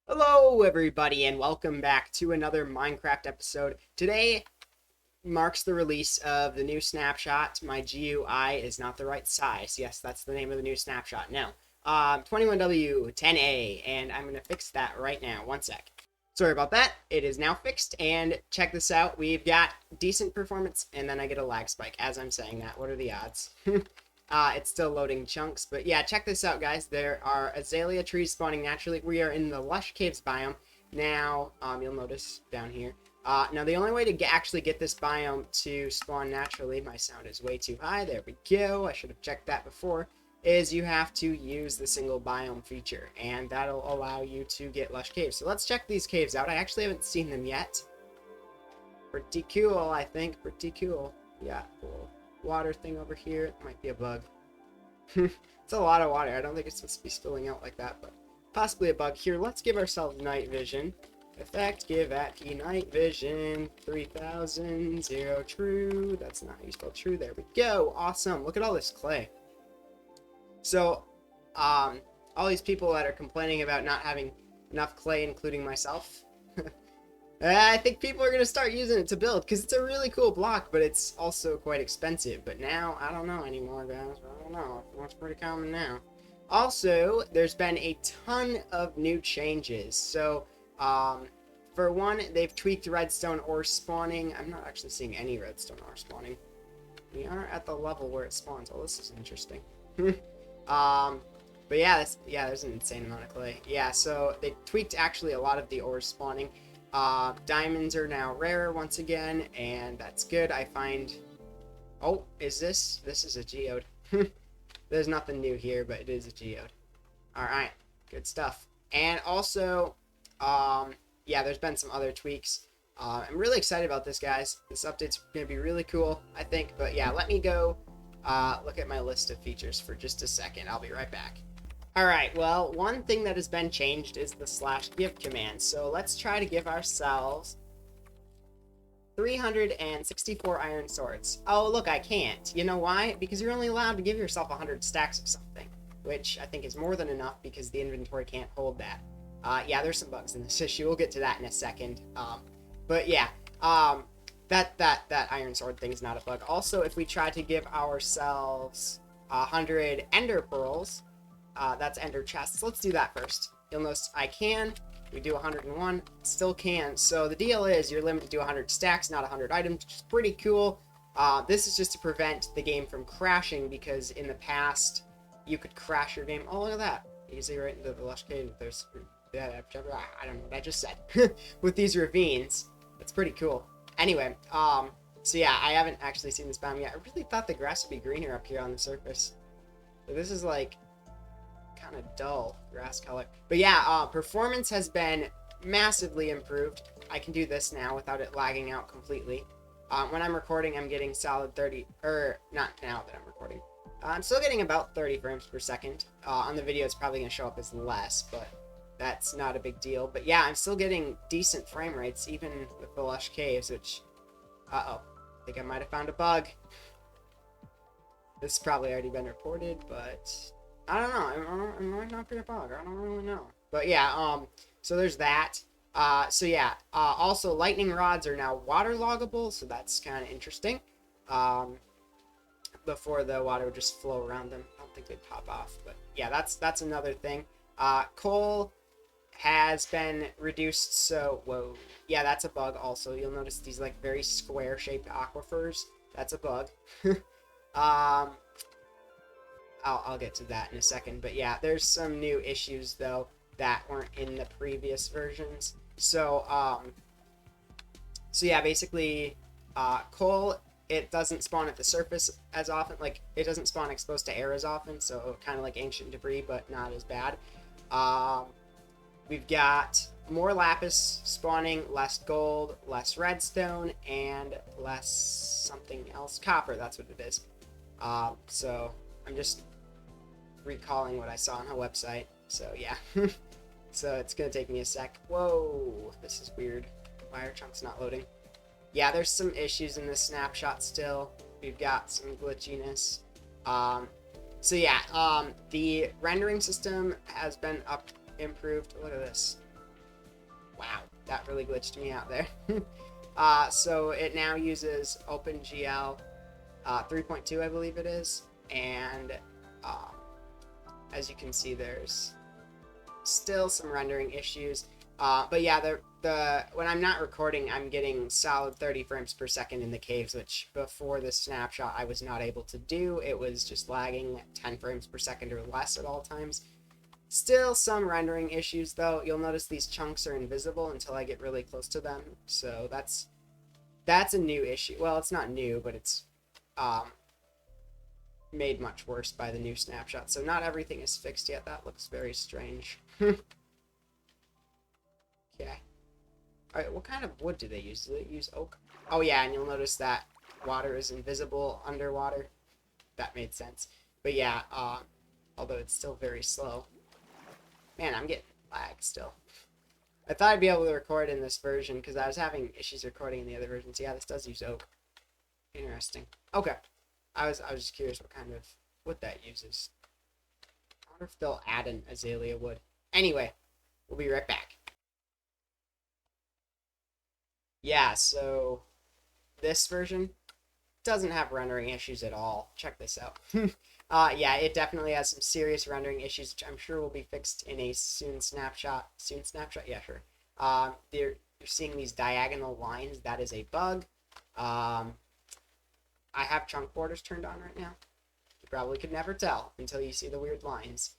Hello, everybody, and welcome back to another Minecraft episode. Today marks the release of the new Snapshot. My GUI is not the right size. Yes, that's the name of the new Snapshot. No, 21W10A, and I'm going to fix that right now. One sec. Sorry about that. It is now fixed, and check this out. We've got decent performance, and then I get a lag spike as I'm saying that. What are the odds? It's still loading chunks, but yeah, check this out, guys. There are azalea trees spawning naturally. We are in the Lush Caves biome. Now, you'll notice down here. Now, the only way to actually get this biome to spawn naturally, my sound is way too high. There we go. I should have checked that before. Is you have to use the single biome feature, and that'll allow you to get Lush Caves. So let's check these caves out. I actually haven't seen them yet. Pretty cool, I think. Pretty cool. Yeah, cool. Water thing over here. It might be a bug. It's a lot of water. I don't think it's supposed to be spilling out like that, but possibly a bug. Here, let's give ourselves night vision. Effect, give at key night vision. 3000, 0 true. That's not how you spell true. There we go. Awesome. Look at all this clay. So, all these people that are complaining about not having enough clay, including myself, I think people are going to start using it to build, because it's a really cool block, but it's also quite expensive. But now, I don't know anymore, guys. I don't know. It's pretty common now. Also, there's been a ton of new changes. So, for one, they've tweaked redstone ore spawning. I'm not actually seeing any redstone ore spawning. We are at the level where it spawns. Oh, this is interesting. But yeah, there's an insane amount of clay. Yeah, so they tweaked actually a lot of the ores spawning. Diamonds are now rarer once again, and that's good. I find... Oh, is this? This is a geode. There's nothing new here, but it is a geode. Alright, good stuff. And also, yeah, there's been some other tweaks. I'm really excited about this, guys. This update's going to be really cool, I think. But yeah, let me go look at my list of features for just a second. I'll be right back. Alright, well, one thing that has been changed is the /give command. So let's try to give ourselves 364 iron swords. Oh, look, I can't. You know why? Because you're only allowed to give yourself 100 stacks of something, which I think is more than enough because the inventory can't hold that. Yeah, there's some bugs in this issue. We'll get to that in a second. But yeah, that iron sword thing's not a bug. Also, if we try to give ourselves 100 ender pearls, that's ender chests. Let's do that first. You'll notice I can. We do 101. Still can. So the deal is you're limited to 100 stacks, not 100 items, which is pretty cool. This is just to prevent the game from crashing, because in the past, you could crash your game. Oh, look at that. Easy right into the Lush Cave. There's... I don't know what I just said. With these ravines. That's pretty cool. Anyway, so yeah, I haven't actually seen this biome yet. I really thought the grass would be greener up here on the surface. But this is like... kind of dull grass color. But yeah, performance has been massively improved. I can do this now without it lagging out completely. When I'm recording, I'm getting solid 30, or not now that I'm recording. I'm still getting about 30 frames per second. On the video, it's probably going to show up as less, but that's not a big deal. But yeah, I'm still getting decent frame rates, even with the Lush Caves, which... Uh-oh. I think I might have found a bug. This has probably already been reported, but... I don't know. It might not be a bug. I don't really know. But yeah, so there's that. So yeah, also lightning rods are now waterloggable, so that's kind of interesting. Before the water would just flow around them. I don't think they'd pop off, but yeah, that's another thing. Coal has been reduced, so whoa. Yeah, that's a bug also. You'll notice these like very square-shaped aquifers. That's a bug. I'll get to that in a second, but yeah, there's some new issues though that weren't in the previous versions. So yeah, basically, coal, it doesn't spawn at the surface as often. Like, it doesn't spawn exposed to air as often, so kind of like ancient debris, but not as bad. We've got more lapis spawning, less gold, less redstone, and less something else. Copper, that's what it is. So I'm just recalling what I saw on her website. So yeah. So it's gonna take me a sec. Whoa, this is weird. Why are chunks not loading? Yeah, there's some issues in this snapshot still. We've got some glitchiness. So yeah, the rendering system has been improved. Look at this. Wow, that really glitched me out there. So it now uses OpenGL 3.2, I believe it is, and um, as you can see, there's still some rendering issues. But yeah, the when I'm not recording, I'm getting solid 30 frames per second in the caves, which before this snapshot I was not able to do. It was just lagging 10 frames per second or less at all times. Still some rendering issues though. You'll notice these chunks are invisible until I get really close to them. So that's a new issue. Well, it's not new, but it's made much worse by the new snapshot. So not everything is fixed yet. That looks very strange. Okay. Alright, what kind of wood do they use? Do they use oak? Oh yeah, and you'll notice that water is invisible underwater. That made sense. But yeah, although it's still very slow. Man, I'm getting lag still. I thought I'd be able to record in this version because I was having issues recording in the other versions. Yeah, this does use oak. Interesting. Okay. I was just curious what kind of wood that uses. I wonder if they'll add an azalea wood. Anyway, we'll be right back. Yeah, so this version doesn't have rendering issues at all. Check this out. Yeah, it definitely has some serious rendering issues, which I'm sure will be fixed in a soon snapshot. Soon snapshot? Yeah, sure. You're seeing these diagonal lines. That is a bug. I have chunk borders turned on right now. You probably could never tell until you see the weird lines.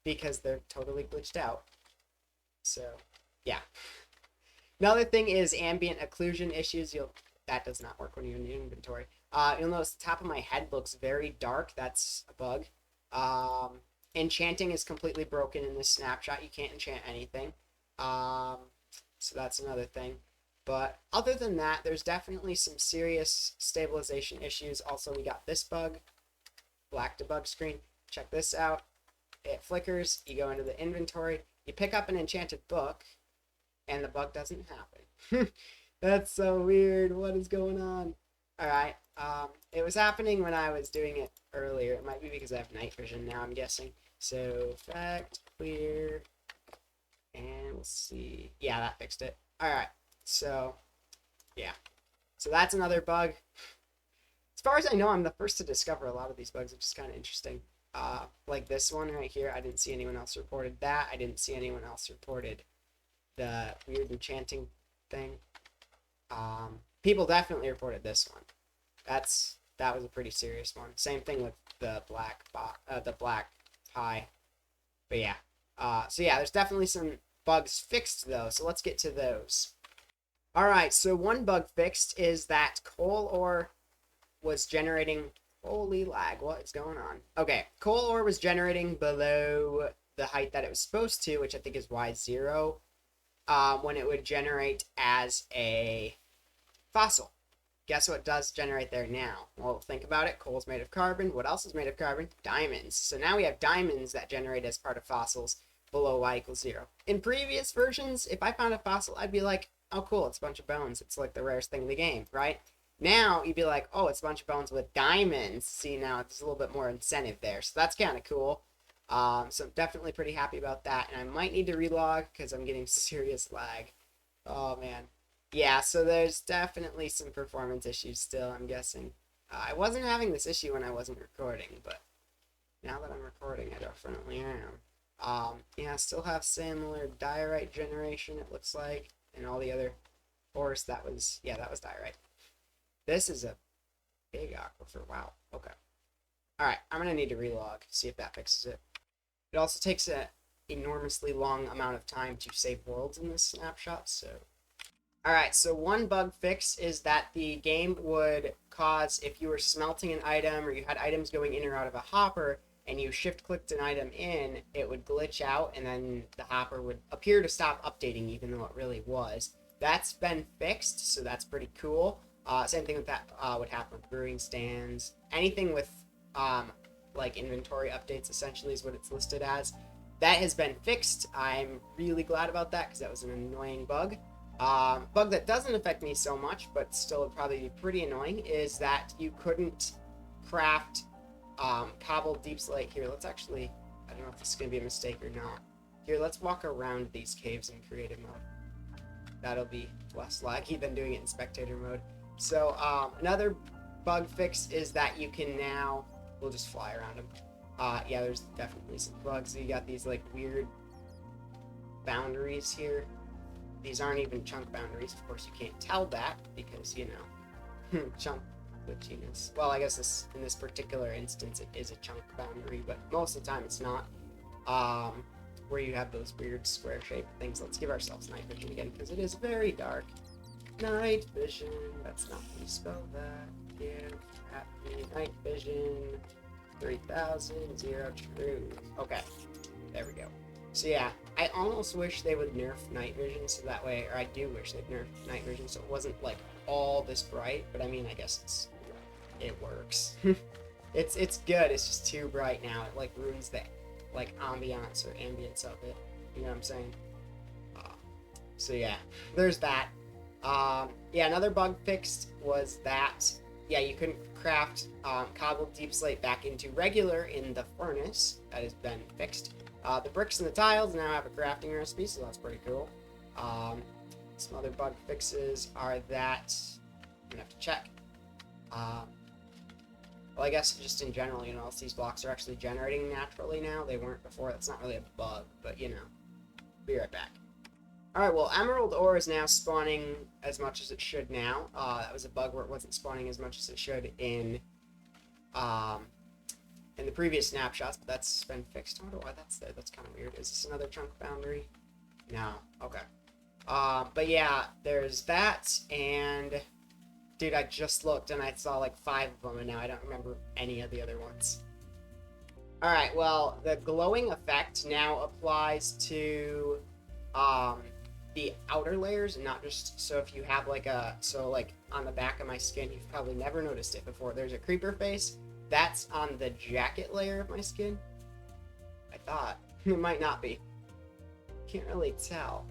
Because they're totally glitched out. So, yeah. Another thing is ambient occlusion issues. That does not work when you're in the inventory. You'll notice the top of my head looks very dark. That's a bug. Enchanting is completely broken in this snapshot. You can't enchant anything. So that's another thing. But other than that, there's definitely some serious stabilization issues. Also, we got this bug. Black debug screen. Check this out. It flickers. You go into the inventory. You pick up an enchanted book. And the bug doesn't happen. That's so weird. What is going on? Alright. It was happening when I was doing it earlier. It might be because I have night vision now, I'm guessing. So, effect, clear. And we'll see. Yeah, that fixed it. Alright. So, yeah. So that's another bug. As far as I know, I'm the first to discover a lot of these bugs, which is kind of interesting. Like this one right here. I didn't see anyone else reported that. I didn't see anyone else reported the weird enchanting thing. People definitely reported this one. That was a pretty serious one. Same thing with the black pie. But yeah. So yeah, there's definitely some bugs fixed though. So let's get to those. All right. So one bug fixed is that coal ore was generating. Holy lag! What is going on? Okay, coal ore was generating below the height that it was supposed to, which I think is Y0. When it would generate as a fossil. Guess what does generate there now? Well, think about it. Coal's made of carbon. What else is made of carbon? Diamonds. So now we have diamonds that generate as part of fossils below Y=0. In previous versions, if I found a fossil, I'd be like, oh, cool, it's a bunch of bones. It's like the rarest thing in the game, right? Now, you'd be like, oh, it's a bunch of bones with diamonds. See, now it's a little bit more incentive there. So that's kind of cool. So I'm definitely pretty happy about that. And I might need to relog because I'm getting serious lag. Oh, man. Yeah, so there's definitely some performance issues still, I'm guessing. I wasn't having this issue when I wasn't recording, but now that I'm recording, I definitely am. Yeah, I still have similar diorite generation, it looks like, and all the other ores. That was diorite. This is a big aquifer. Wow. Okay. Alright, I'm going to need to relog, see if that fixes it. It also takes an enormously long amount of time to save worlds in this snapshot, so... Alright, so one bug fix is that the game would cause, if you were smelting an item or you had items going in or out of a hopper and you shift-clicked an item in, it would glitch out and then the hopper would appear to stop updating even though it really was. That's been fixed, so that's pretty cool. Same thing with that would happen with brewing stands. Anything with like inventory updates essentially is what it's listed as. That has been fixed. I'm really glad about that because that was an annoying bug. Bug that doesn't affect me so much, but still would probably be pretty annoying, is that you couldn't craft cobbled deep slate. Here, let's actually, I don't know if this is going to be a mistake or not. Here, let's walk around these caves in creative mode. That'll be less laggy than doing it in spectator mode. So, another bug fix is that you can now... We'll just fly around them. Yeah, there's definitely some bugs. You got these, like, weird boundaries here. These aren't even chunk boundaries. Of course, you can't tell that because, you know, chunk glitchiness. Well, I guess in this particular instance, it is a chunk boundary, but most of the time it's not. Where you have those weird square-shaped things. Let's give ourselves night vision again, because it is very dark. Night vision. That's not how you spell that. Give at me night vision. 3000, 0, true. Okay. There we go. So yeah, I almost wish they would nerf night vision so that way, or I do wish they'd nerf night vision so it wasn't like all this bright, but I mean, I guess it works. It's good, it's just too bright now. It like ruins the like ambiance or ambience of it. You know what I'm saying? So yeah, there's that. Yeah, another bug fixed was that, yeah, you couldn't craft cobbled deep slate back into regular in the furnace. That has been fixed. The bricks and the tiles now have a crafting recipe, so that's pretty cool. Some other bug fixes are that I'm gonna have to check. Well, I guess just in general, you know, these blocks are actually generating naturally now. They weren't before. That's not really a bug, but you know. Be right back. Alright, well, emerald ore is now spawning as much as it should now. That was a bug where it wasn't spawning as much as it should in the previous snapshots, but that's been fixed. I wonder why that's there. That's kind of weird. Is this another chunk boundary? No. Okay. But yeah, there's that, and dude, I just looked and I saw like 5 of them, and now I don't remember any of the other ones. Alright, well, the glowing effect now applies to the outer layers, and not just, so if you have like like on the back of my skin, you've probably never noticed it before, there's a creeper face. That's on the jacket layer of my skin. I thought. It might not be. Can't really tell.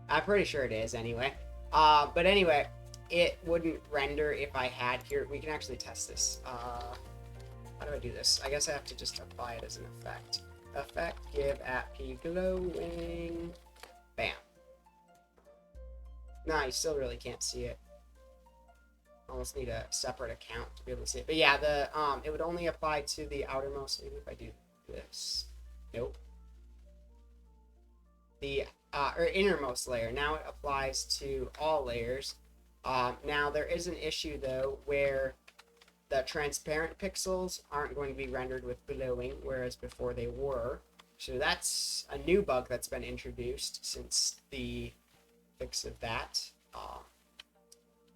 I'm pretty sure it is anyway. But anyway, it wouldn't render if I had here. We can actually test this. How do I do this? I guess I have to just apply it as an effect. Effect, give at P glowing. Bam. Nah, you still really can't see it. Almost need a separate account to be able to see it. But yeah, it would only apply to the outermost. Maybe if I do this. Nope. The or innermost layer. Now it applies to all layers. Now there is an issue though where the transparent pixels aren't going to be rendered with glowing, whereas before they were. So that's a new bug that's been introduced since the fix of that.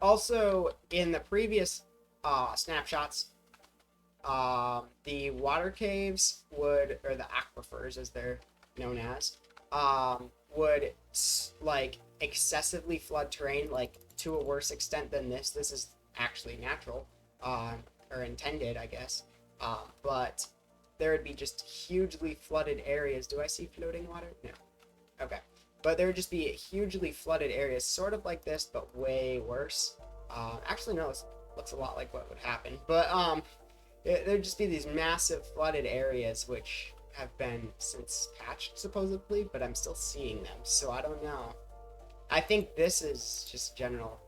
Also, in the previous snapshots, the water caves would, or the aquifers as they're known as, would like excessively flood terrain, like to a worse extent than this. This is actually natural, or intended, I guess. But there would be just hugely flooded areas. Do I see floating water? No. Okay. But there would just be hugely flooded areas, sort of like this, but way worse. Actually, no, it looks a lot like what would happen. But there'd just be these massive flooded areas, which have been since patched, supposedly, but I'm still seeing them, so I don't know. I think this is just general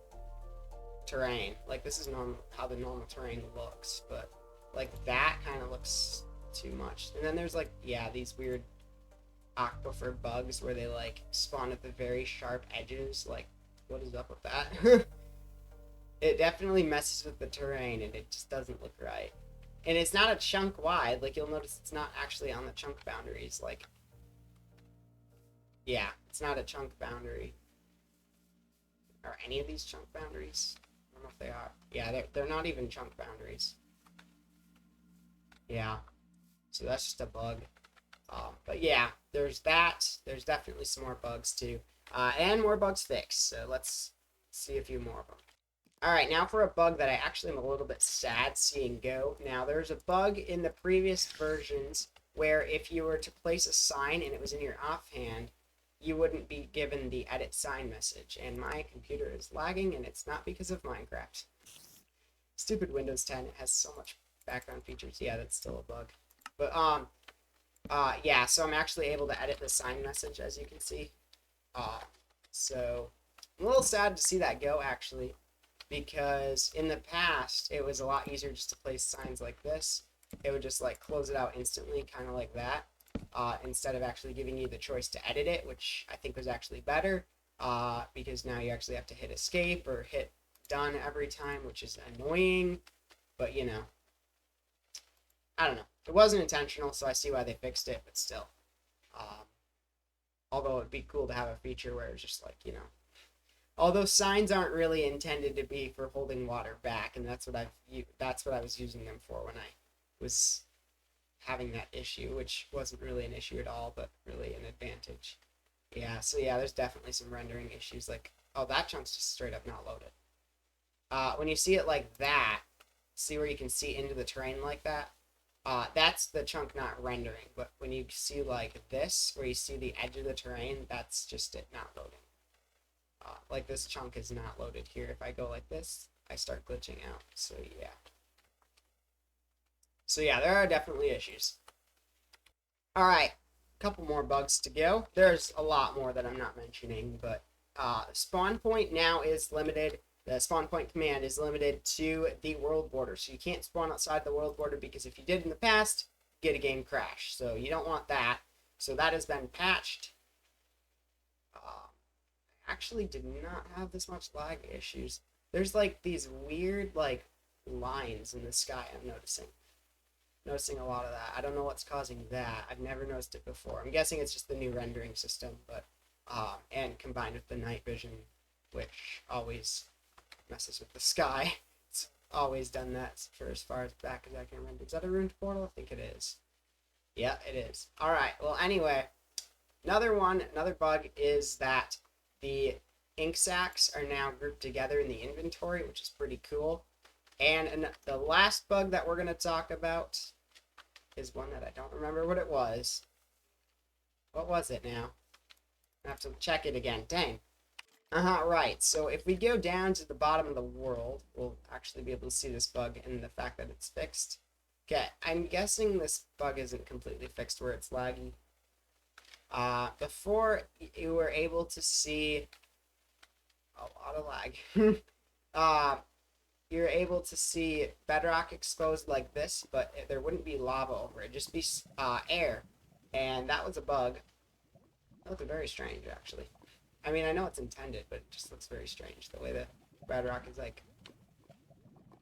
terrain. Like, this is how the normal terrain looks, but, like, that kind of looks too much. And then there's, like, yeah, these weird aquifer bugs where they like spawn at the very sharp edges. Like, what is up with that? It definitely messes with the terrain and it just doesn't look right. And it's not a chunk wide. Like, you'll notice it's not actually on the chunk boundaries. Like, yeah, it's not a chunk boundary. Are any of these chunk boundaries? I don't know if they are. Yeah, they're not even chunk boundaries. Yeah, so that's just a bug. But yeah, there's that. There's definitely some more bugs too. And more bugs fixed. So let's see a few more of them. Alright, now for a bug that I actually am a little bit sad seeing go. Now, there's a bug in the previous versions where if you were to place a sign and it was in your offhand, you wouldn't be given the edit sign message. And my computer is lagging, and it's not because of Minecraft. Stupid Windows 10, it has so much background features. Yeah, that's still a bug. But, Yeah, so I'm actually able to edit the sign message, as you can see. So I'm a little sad to see that go, actually, because in the past, it was a lot easier just to place signs like this. It would just, like, close it out instantly, kind of like that, instead of actually giving you the choice to edit it, which I think was actually better, because now you actually have to hit escape or hit done every time, which is annoying, but, you know, I don't know. It wasn't intentional, so I see why they fixed it, but still. Um, Although it'd be cool to have a feature where it's just like, you know, although signs aren't really intended to be for holding water back, and that's what I was using them for when I was having that issue, which wasn't really an issue at all, but really an advantage. Yeah, so yeah, there's definitely some rendering issues. Like, oh, that chunk's just straight up not loaded. When you see it like that, see where you can see into the terrain like that? That's the chunk not rendering, but when you see like this, where you see the edge of the terrain, that's just it not loading. Like this chunk is not loaded here. If I go like this, I start glitching out. So yeah. So yeah, there are definitely issues. All right, a couple more bugs to go. There's a lot more that I'm not mentioning, but spawn point now is limited. The spawn point command is limited to the world border, so you can't spawn outside the world border, because if you did in the past, get a game crash. So you don't want that. So that has been patched. Actually did not have this much lag issues. There's like these weird like lines in the sky I'm noticing a lot of that. I don't know what's causing that. I've never noticed it before. I'm guessing it's just the new rendering system, but and combined with the night vision, which always messes with the sky. It's always done that for as far as back as I can remember. Is that a ruined portal? I think it is. Yeah, it is. All right. Well, anyway, another bug is that the ink sacs are now grouped together in the inventory, which is pretty cool. And the last bug that we're going to talk about is one that I don't remember what it was. What was it now? I have to check it again. Dang. Right. So if we go down to the bottom of the world, we'll actually be able to see this bug and the fact that it's fixed. Okay, I'm guessing this bug isn't completely fixed where it's laggy. Before you were able to see a lot of lag. You're able to see bedrock exposed like this, but there wouldn't be lava over it. It'd just be air, and that was a bug. That looked very strange, actually. I mean, I know it's intended, but it just looks very strange the way the bedrock is like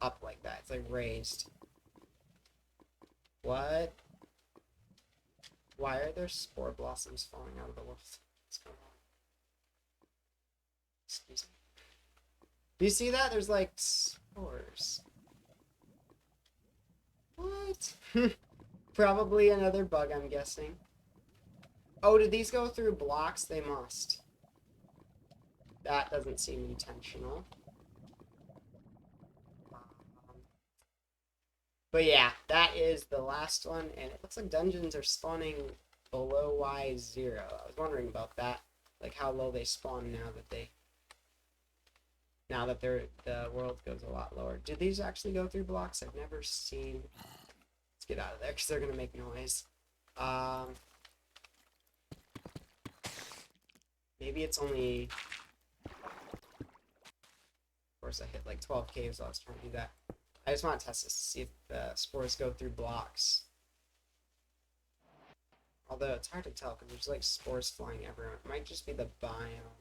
up like that. It's like raised. What? Why are there spore blossoms falling out of the world? What's going on? Excuse me. Do you see that? There's like spores. What? Probably another bug, I'm guessing. Oh, did these go through blocks? They must. That doesn't seem intentional. But yeah, that is the last one, and it looks like dungeons are spawning below Y0. I was wondering about that, like how low they spawn now that the world goes a lot lower. Do these actually go through blocks? I've never seen. Let's get out of there because they're gonna make noise. Maybe it's only. Of course, I hit like 12 caves while I was trying to do that. I just want to test this to see if the spores go through blocks. Although it's hard to tell because there's like spores flying everywhere. It might just be the biome.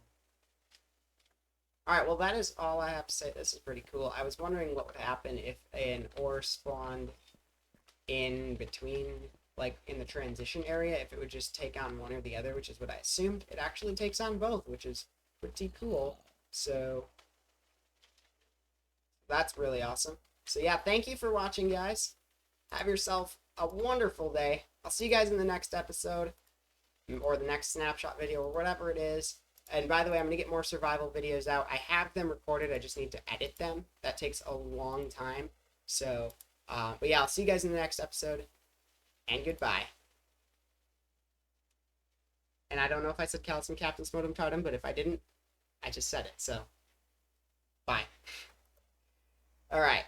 Alright, well that is all I have to say. This is pretty cool. I was wondering what would happen if an ore spawned in between, like in the transition area, if it would just take on one or the other, which is what I assumed. It actually takes on both, which is pretty cool. So that's really awesome. So yeah, thank you for watching, guys. Have yourself a wonderful day. I'll see you guys in the next episode, or the next snapshot video, or whatever it is. And by the way, I'm going to get more survival videos out. I have them recorded. I just need to edit them. That takes a long time. So, but yeah, I'll see you guys in the next episode. And goodbye. And I don't know if I said Calcium Captain's Modem Totem, but if I didn't, I just said it. So, bye. All right.